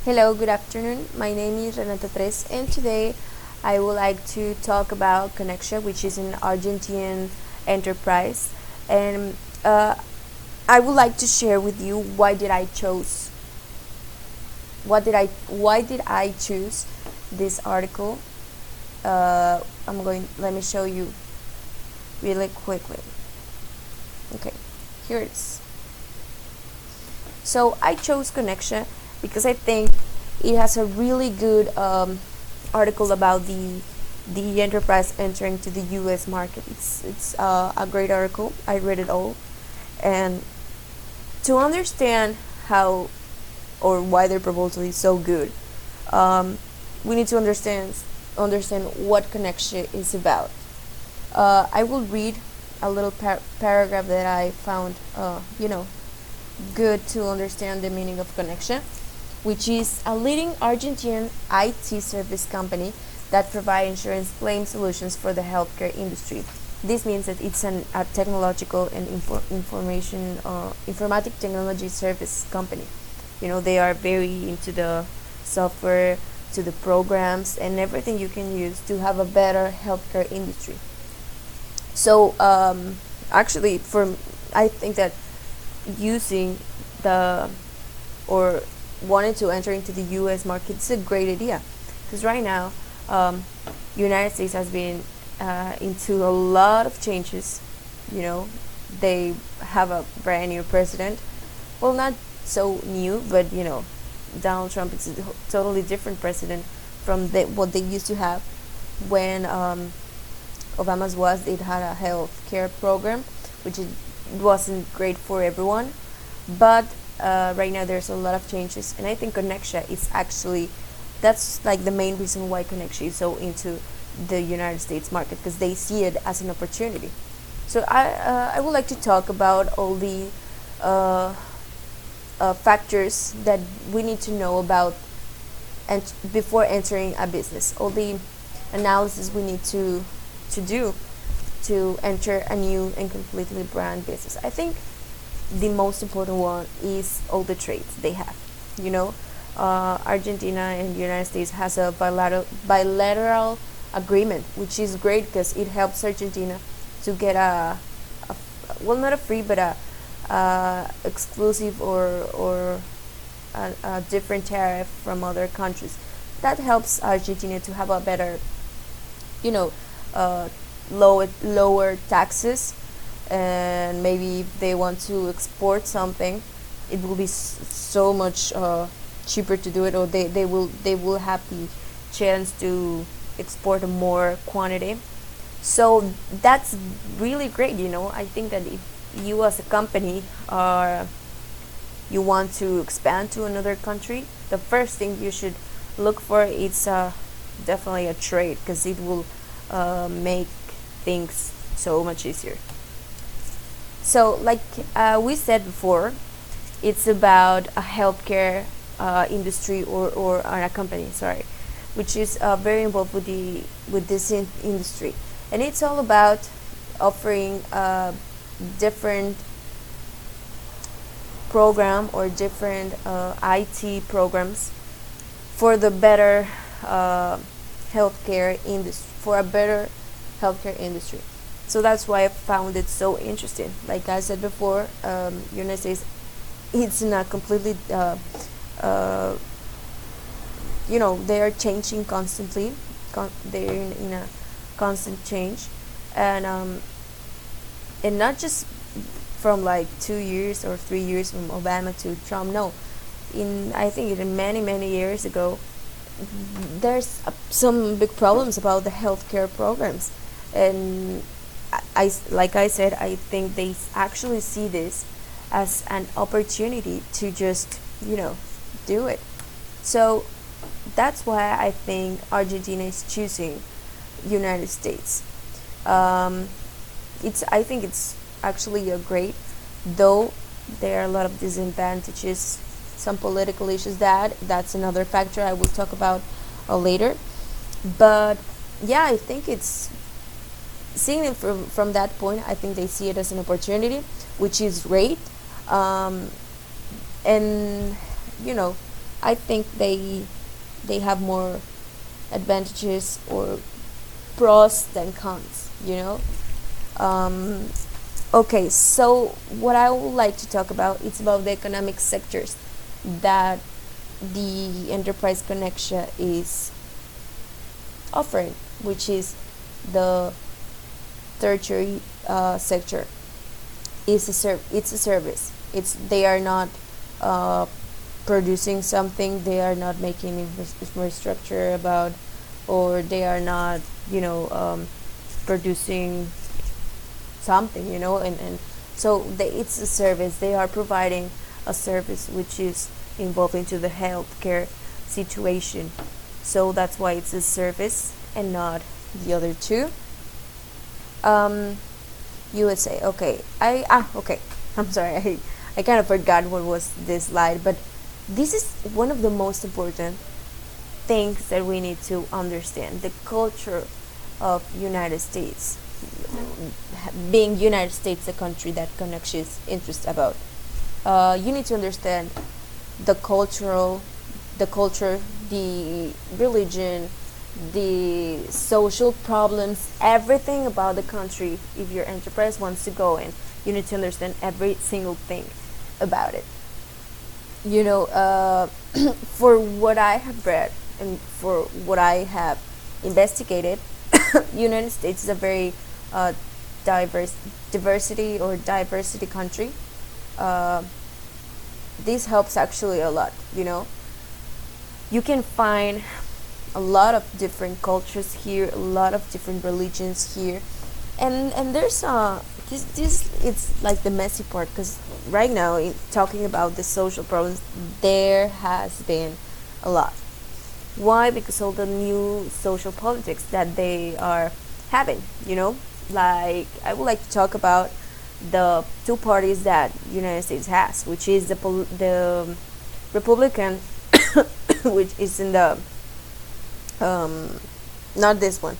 Hello, good afternoon. My name is Renata Tres, and today I would like to talk about Conexia, which is an Argentinian enterprise. And I would like to share with you why did I choose this article. Let me show you really quickly. Okay, here it is. So I chose Conexia because I think it has a really good article about the enterprise entering to the U.S. market. It's a great article. I read it all, and to understand how or why their proposal is so good, we need to understand what Connection is about. I will read a little paragraph that I found, good to understand the meaning of Connection, which is a leading Argentine IT service company that provides insurance claim solutions for the healthcare industry. This means that it's a technological and informatic technology service company. They are very into the software, to the programs, and everything you can use to have a better healthcare industry. So, actually, I think that using the or wanting to enter into the U.S. market is a great idea, because right now, United States has been into a lot of changes. You know, they have a brand new president. Well, not so new, but Donald Trump is a totally different president from what they used to have when Obama's was. It had a health care program, which it wasn't great for everyone, but right now there's a lot of changes, and I think Conexia is actually that's like the main reason why Conexia is so into the United States market, because they see it as an opportunity. So I would like to talk about all the uh, factors that we need to know about and before entering a business, all the analysis we need to do to enter a new and completely brand business. I think the most important one is all the trades they have. You know, Argentina and the United States has a bilateral agreement, which is great because it helps Argentina to get well, not a free, but a exclusive or a different tariff from other countries. That helps Argentina to have a better, you know, uh, lower taxes, and maybe if they want to export something, it will be so much cheaper to do it, or they will have the chance to export a more quantity. So that's really great. I think that if you as a company are you want to expand to another country, the first thing you should look for is definitely a trade, because it will make things so much easier. So, like we said before, it's about a healthcare industry, or a company, sorry, which is very involved with this industry, and it's all about offering different program or different IT programs for the better healthcare industry, for a better healthcare industry. So that's why I found it so interesting. Like I said before, United States, it's not completely, uh, they are changing constantly. They're in a constant change, and not just from like 2 years or 3 years from Obama to Trump. No, in I think in many years ago, there's some big problems about the healthcare programs, and like I said, I think they actually see this as an opportunity to just do it. So that's why I think Argentina is choosing United States. Um, I think it's actually a great, though there are a lot of disadvantages, some political issues. That's another factor I will talk about later. But yeah, I think it's seeing it from that point. I think they see it as an opportunity, which is great. And you know I think they have more advantages or pros than cons, you know. um, okay, so what I would like to talk about is about the economic sectors that the enterprise Conexia is offering, which is the tertiary sector. It's a service. It's They are not uh, producing something. They are not making infrastructure about, or they are not, producing something, and so it's a service. They are providing a service which is involved into the healthcare situation. So that's why it's a service and not the other two. um USA. Okay, okay. I'm sorry. I kind of forgot what was this slide, but this is one of the most important things that we need to understand: the culture of United States. Being United States, a country that Connection is interested about, you need to understand the cultural, the culture, the religion, the social problems, everything about the country. If your enterprise wants to go in, you need to understand every single thing about it. You know, for what I have read and for what I have investigated, United States is a very uh, diversity country. Uh, this helps actually a lot. You can find a lot of different cultures here, a lot of different religions here, and there's this it's like the messy part, because right now, talking about the social problems, there has been a lot. Why? Because all the new social politics that they are having. Like, I would like to talk about the two parties that United States has, which is the Republican, which is in the um, not this one,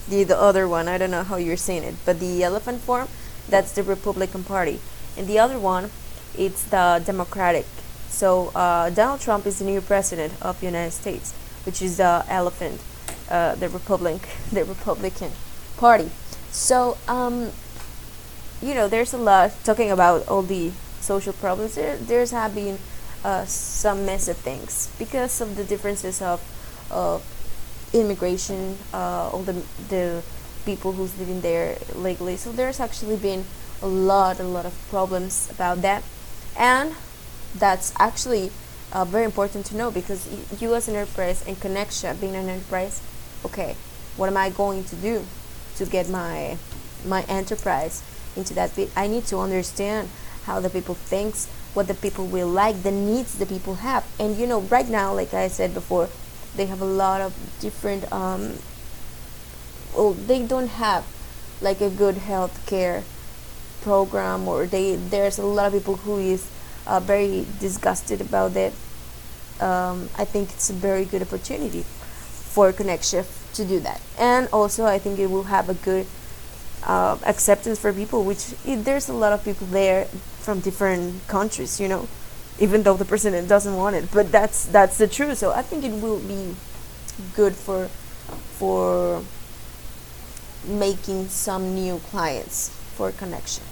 the other one. I don't know how you're saying it, but the elephant form, that's the Republican Party, and the other one, it's the Democratic. So Donald Trump is the new president of United States, which is the elephant, the the Republican Party. So there's a lot talking about all the social problems. There's have been some messy things because of the differences of immigration, all the people who's living there legally. So there's actually been a lot of problems about that, and that's actually very important to know, because you as an enterprise and Connection being an enterprise, okay, what am I going to do to get my enterprise into that bit? I need to understand how the people thinks, what the people will like, the needs the people have. And right now, like I said before, they have a lot of different well, they don't have like a good health care program, or there's a lot of people who is very disgusted about it. I think it's a very good opportunity for Connection to do that, and also I think it will have a good acceptance for people, which there's a lot of people there from different countries, even though the president doesn't want it, but that's the truth. So I think it will be good for making some new clients for Connection.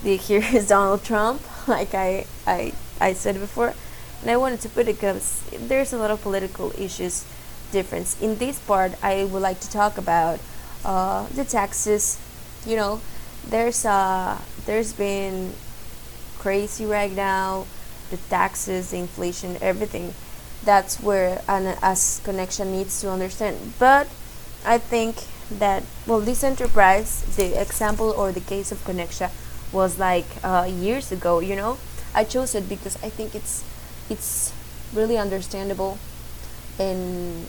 Here is Donald Trump, like I said before, and I wanted to put it because there's a lot of political issues difference. In this part, I would like to talk about the taxes. There's been crazy right now, the taxes, the inflation, everything. That's where an as Connection needs to understand. But I think that, well, this enterprise, the example or the case of Connection was like years ago. I chose it because I think it's really understandable, and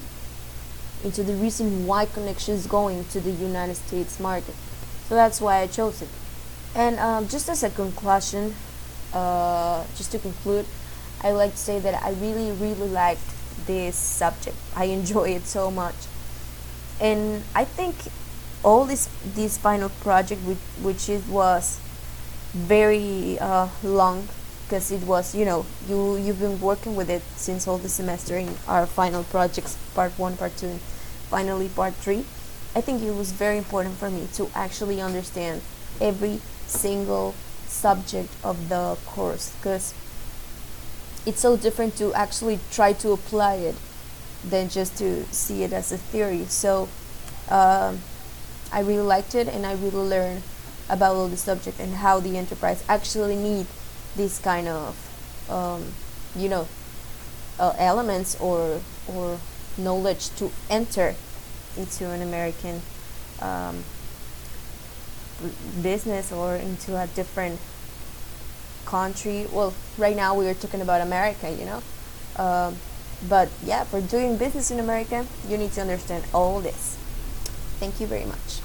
into the reason why Connection is going to the United States market. So that's why I chose it. And just as a conclusion, just to conclude, I would like to say that I really, really liked this subject. I enjoy it so much, and I think all this final project, which it was very long, because it was, you've been working with it since all the semester in our final projects, part 1, part 2, and finally part 3. I think it was very important for me to actually understand every single subject of the course, because it's so different to actually try to apply it than just to see it as a theory. So I really liked it, and I really learned about all the subject and how the enterprise actually need these kind of you know elements or knowledge to enter into an American um, business or into a different country. Well, right now we are talking about America, but yeah, for doing business in America, you need to understand all this. Thank you very much.